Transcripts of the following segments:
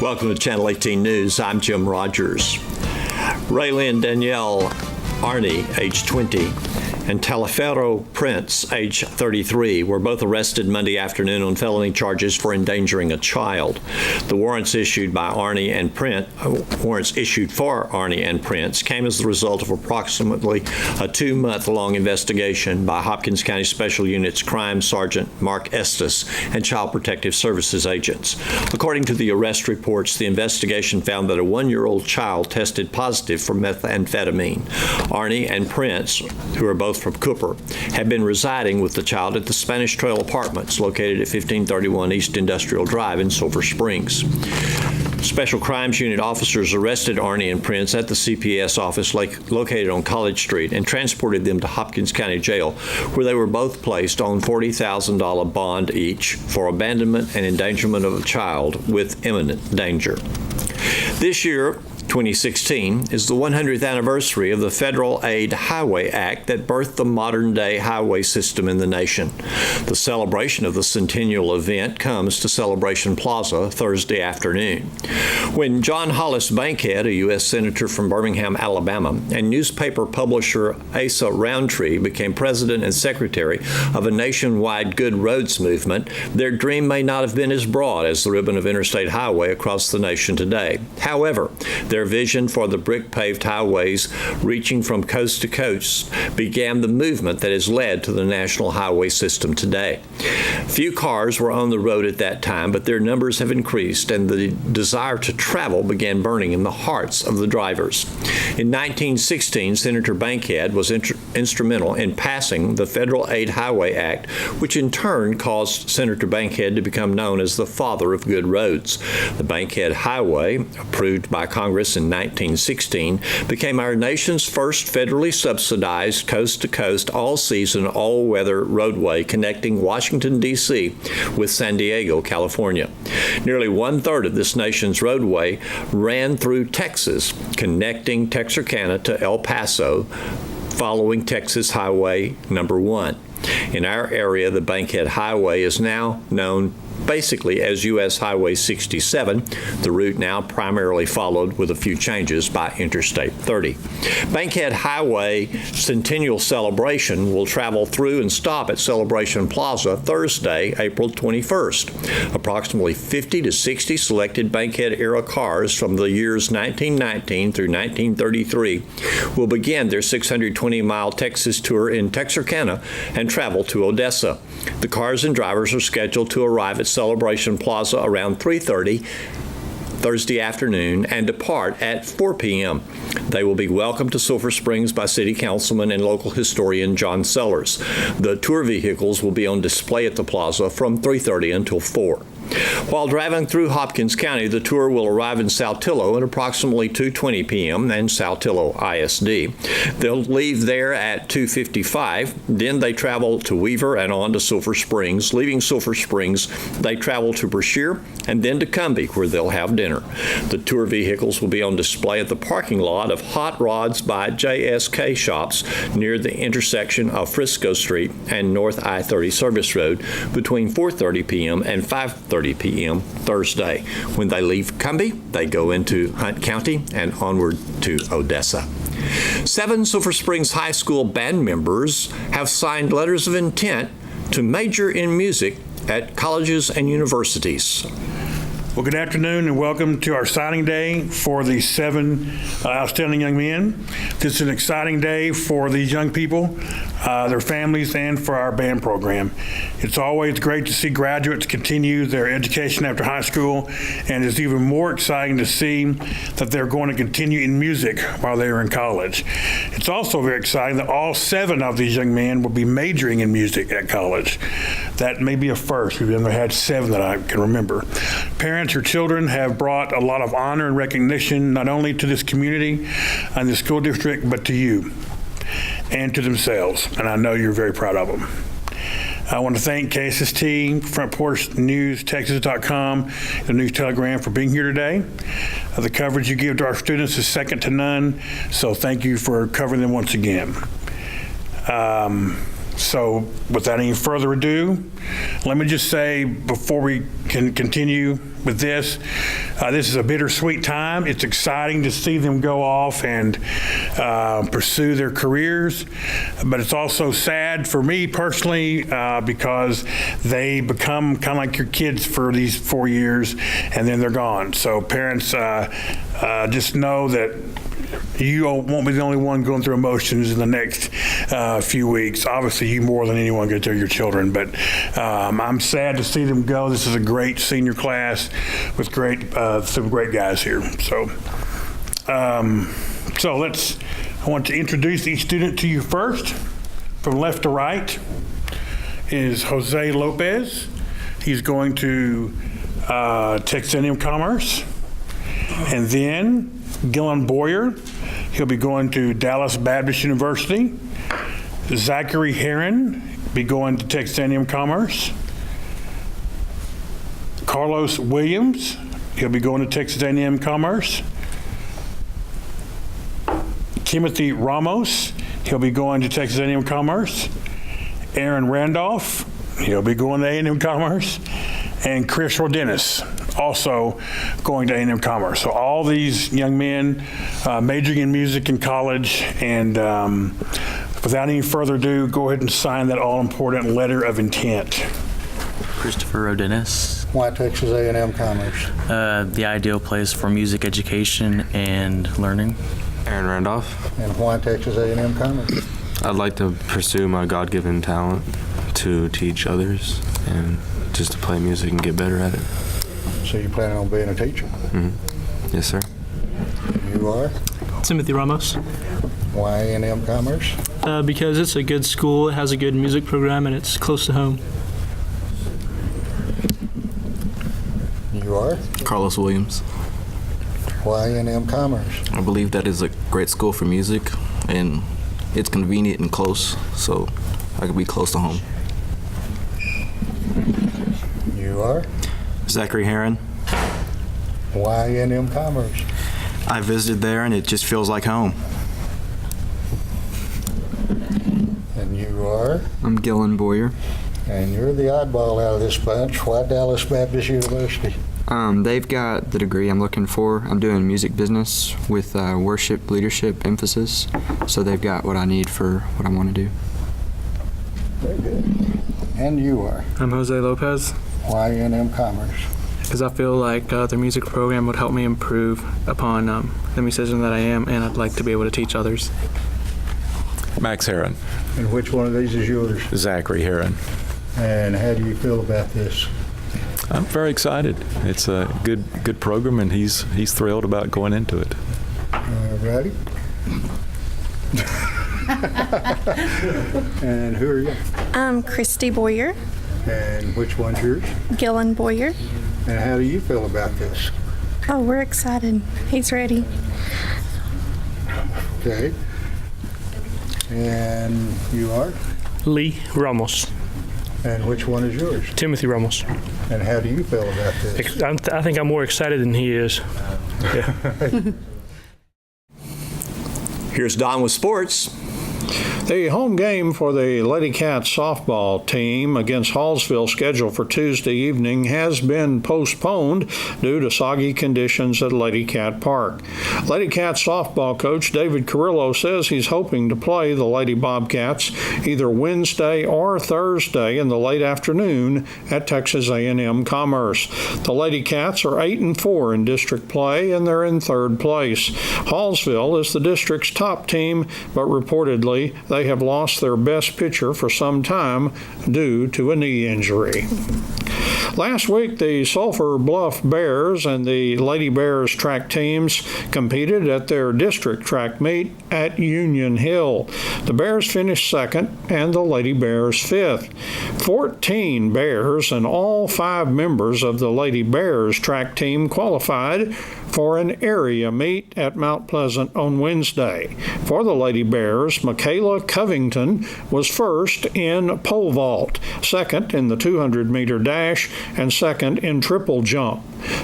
Welcome to Channel 18 News. I'm Jim Rogers. Raylyn Danielle Arney, age 20, and Taliaferro Prince, age 33, were both arrested Monday afternoon on felony charges for endangering a child. The warrants issued for Arney and Prince came as the result of approximately a 2-month-long investigation by Hopkins County Special Units Crime Sergeant Mark Estes and Child Protective Services agents. According to the arrest reports, the investigation found that a 1-year-old child tested positive for methamphetamine. Arney and Prince, who are both from Cooper, had been residing with the child at the Spanish Trail Apartments located at 1531 East Industrial Drive in Silver Springs. Special Crimes Unit officers arrested Arney and Prince at the CPS office located on College Street and transported them to Hopkins County Jail, where they were both placed on $40,000 bond each for abandonment and endangerment of a child with imminent danger. This year, 2016, is the 100th anniversary of the Federal Aid Highway Act that birthed the modern-day highway system in the nation. The celebration of the centennial event comes to Celebration Plaza Thursday afternoon. When John Hollis Bankhead, a U.S. Senator from Birmingham, Alabama, and newspaper publisher Asa Roundtree became president and secretary of a nationwide good roads movement, their dream may not have been as broad as the ribbon of interstate highway across the nation today. However, their vision for the brick-paved highways reaching from coast to coast began the movement that has led to the national highway system today. Few cars were on the road at that time, but their numbers have increased, and the desire to travel began burning in the hearts of the drivers. In 1916, Senator Bankhead was instrumental in passing the Federal Aid Highway Act, which in turn caused Senator Bankhead to become known as the father of good roads. The Bankhead Highway, approved by Congress in 1916, became our nation's first federally subsidized coast-to-coast, all-season, all-weather roadway connecting Washington, D.C. with San Diego, California. Nearly 1/3 of this nation's roadway ran through Texas, connecting Texarkana to El Paso, following Texas Highway number 1. In our area, the Bankhead Highway is now known basically as U.S. Highway 67, the route now primarily followed with a few changes by Interstate 30. Bankhead Highway Centennial Celebration will travel through and stop at Celebration Plaza Thursday, April 21st. Approximately 50 to 60 selected Bankhead-era cars from the years 1919 through 1933 will begin their 620-mile Texas tour in Texarkana and travel to Odessa. The cars and drivers are scheduled to arrive at Celebration Plaza around 3:30 Thursday afternoon and depart at 4 p.m. They will be welcomed to Silver Springs by City Councilman and local historian John Sellers. The tour vehicles will be on display at the plaza from 3:30 until 4. While driving through Hopkins County, the tour will arrive in Saltillo at approximately 2:20 p.m. and Saltillo ISD. They'll leave there at 2:55. Then they travel to Weaver and on to Silver Springs. Leaving Silver Springs, they travel to Brashear and then to Cumbie, where they'll have dinner. The tour vehicles will be on display at the parking lot of Hot Rods by JSK Shops near the intersection of Frisco Street and North I-30 Service Road between 4:30 p.m. and 5:30 p.m. Thursday. When they leave Cumbie, they go into Hunt County and onward to Odessa. 7 Silver Springs High School band members have signed letters of intent to major in music at colleges and universities. Well, good afternoon and welcome to our signing day for the 7 outstanding young men. This is an exciting day for these young people, their families, and for our band program. It's always great to see graduates continue their education after high school, and it's even more exciting to see that they're going to continue in music while they are in college. It's also very exciting that all 7 of these young men will be majoring in music at college. That may be a first. We've never had 7 that I can remember. Parents or children have brought a lot of honor and recognition not only to this community and the school district, but to you and to themselves, and I know you're very proud of them. I want to thank KSST, Front Porch News, Texas.com, the News Telegram for being here today. The coverage you give to our students is second to none, so thank you for covering them once again. So without any further ado, let me just say before we can continue with this, this is a bittersweet time. It's exciting to see them go off and pursue their careers, but it's also sad for me personally because they become kind of like your kids for these 4 years and then they're gone. So parents, just know that you won't be the only one going through emotions in the next few weeks. Obviously, you more than anyone get to your children, but I'm sad to see them go. This is a great senior class with some great guys here. So, I want to introduce each student to you first. From left to right is Jose Lopez. He's going to Texas A&M Commerce. And then Gillen Boyer, he'll be going to Dallas Baptist University. Zachary Heron, be going to Texas A&M Commerce. Carlos Williams, he'll be going to Texas A&M Commerce. Timothy Ramos, he'll be going to Texas A&M Commerce. Aaron Randolph, he'll be going to A&M Commerce. And Chris Rodenis, also going to A&M Commerce. So all these young men majoring in music in college, and without any further ado, go ahead and sign that all-important letter of intent. Christopher Rodenis. Why Texas A&M Commerce? The ideal place for music education and learning. Aaron Randolph. And why Texas A&M Commerce? I'd like to pursue my God-given talent to teach others and just to play music and get better at it. So you planning on being a teacher? Mm-hmm. Yes, sir. You are? Timothy Ramos. Why A&M Commerce? Because it's a good school, it has a good music program, and it's close to home. You are? Carlos Williams. Why A&M Commerce? I believe that is a great school for music, and it's convenient and close, so I could be close to home. You are? Zachary Heron. Why A&M Commerce? I visited there, and it just feels like home. And you are? I'm Gillen Boyer. And you're the oddball out of this bunch. Why Dallas Baptist University? They've got the degree I'm looking for. I'm doing music business with worship leadership emphasis, so they've got what I need for what I want to do. Very good. And you are? I'm Jose Lopez. Why A&M Commerce? Because I feel like their music program would help me improve upon the musician that I am, and I'd like to be able to teach others. Max Heron. And which one of these is yours? Zachary Heron. And how do you feel about this? I'm very excited. It's a good program, and he's thrilled about going into it. Ready? And who are you? I'm Christy Boyer. And which one's yours? Gillen Boyer. And how do you feel about this? Oh, we're excited. He's ready. Okay. And you are? Lee Ramos. And which one is yours? Timothy Ramos. And how do you feel about this? I think I'm more excited than he is. Yeah. Here's Don with sports. The home game for the Lady Cats softball team against Hallsville, scheduled for Tuesday evening, has been postponed due to soggy conditions at Lady Cat Park. Lady Cats softball coach David Carrillo says he's hoping to play the Lady Bobcats either Wednesday or Thursday in the late afternoon at Texas A&M Commerce. The Lady Cats are 8-4 in district play, and they're in third place. Hallsville is the district's top team, but reportedly they have lost their best pitcher for some time due to a knee injury. Last week, the Sulphur Bluff Bears and the Lady Bears track teams competed at their district track meet at Union Hill. The Bears finished second and the Lady Bears fifth. 14 Bears and all 5 members of the Lady Bears track team qualified for an area meet at Mount Pleasant on Wednesday. For the Lady Bears, Michaela Covington was first in pole vault, second in the 200-meter dash, and second in triple jump.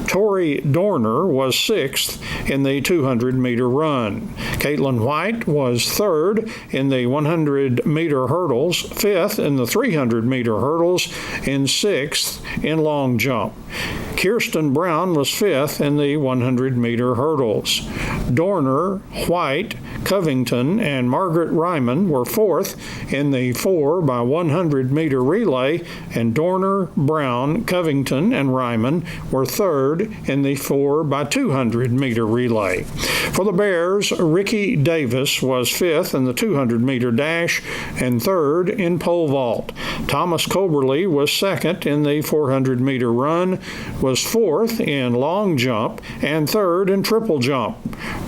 Tori Dorner was sixth in the 200-meter run. Caitlin White was third in the 100-meter hurdles, fifth in the 300-meter hurdles, and sixth in long jump. Kirsten Brown was fifth in the 100-meter hurdles. Dorner, White, Covington, and Margaret Ryman were fourth in the 4x100-meter relay, and Dorner, Brown, Covington, and Ryman were third in the 4x200-meter relay. For the Bears, Ricky Davis was fifth in the 200-meter dash and third in pole vault. Thomas Coberly was second in the 400-meter run, was fourth in long jump, and third in triple jump.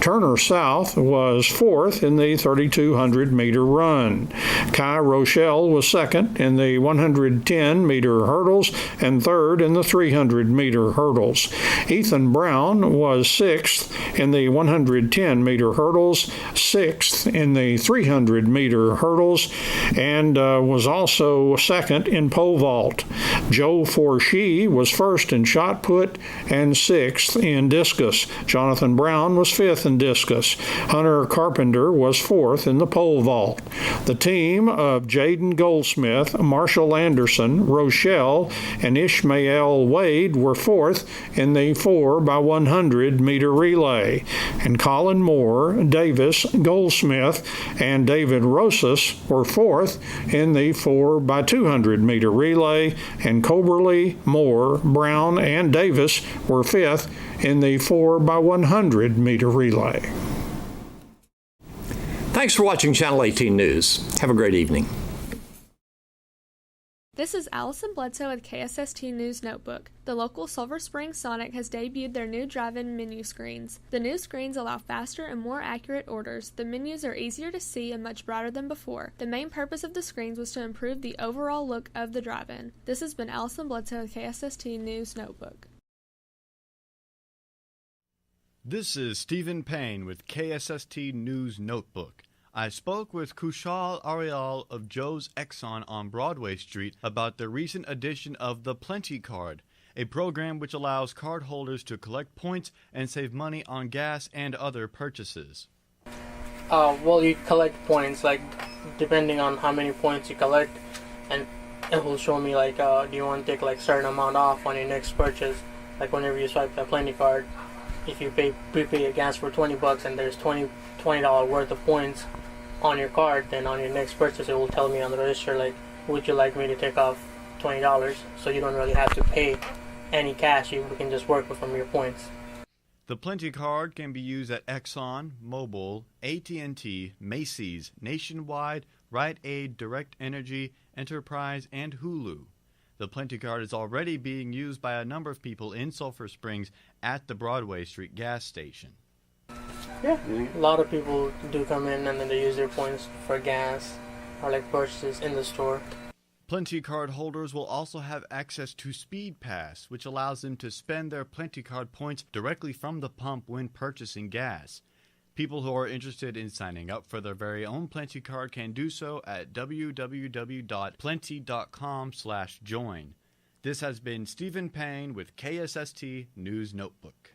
Turner South was fourth in the 3,200-meter run. Kai Rochelle was second in the 110-meter hurdles and third in the 300-meter hurdles. Ethan Brown was sixth in the 110-meter hurdles, sixth in the 300-meter hurdles, and was also second in pole vault. Joe Forshee was first in shot put and sixth in discus. Jonathan Brown was fifth in discus. Hunter Carpenter was fourth in the pole vault. The team of Jaden Goldsmith, Marshall Anderson, Rochelle, and Ishmael Wade were fourth in the 4x100-meter relay. And Colin Moore, Davis, Goldsmith, and David Rosas were fourth in the 4x200-meter relay, and Coberly, Moore, Brown, and Davis were fifth in the 4x100-meter relay. Thanks for watching Channel 18 News. Have a great evening. This is Allison Bledsoe with KSST News Notebook. The local Silver Spring Sonic has debuted their new drive-in menu screens. The new screens allow faster and more accurate orders. The menus are easier to see and much brighter than before. The main purpose of the screens was to improve the overall look of the drive-in. This has been Allison Bledsoe with KSST News Notebook. This is Stephen Payne with KSST News Notebook. I spoke with Kushal Arial of Joe's Exxon on Broadway Street about the recent addition of the Plenty Card, a program which allows cardholders to collect points and save money on gas and other purchases. Well, you collect points, like, depending on how many points you collect, and it will show me, like, do you want to take, like, certain amount off on your next purchase. Like, whenever you swipe that Plenty Card, if you prepay your gas for $20 and there's $20 worth of points on your card, then on your next purchase it will tell me on the register, like, would you like me to take off $20, so you don't really have to pay any cash. You can just work from your points. The Plenty Card can be used at Exxon, Mobil, AT&T, Macy's, Nationwide, Rite Aid, Direct Energy, Enterprise, and Hulu. The Plenty Card is already being used by a number of people in Sulphur Springs at the Broadway Street gas station. Yeah, a lot of people do come in and then they use their points for gas or like purchases in the store. Plenty Card holders will also have access to Speed Pass, which allows them to spend their Plenty Card points directly from the pump when purchasing gas. People who are interested in signing up for their very own Plenty Card can do so at www.plenty.com/join. This has been Stephen Payne with KSST News Notebook.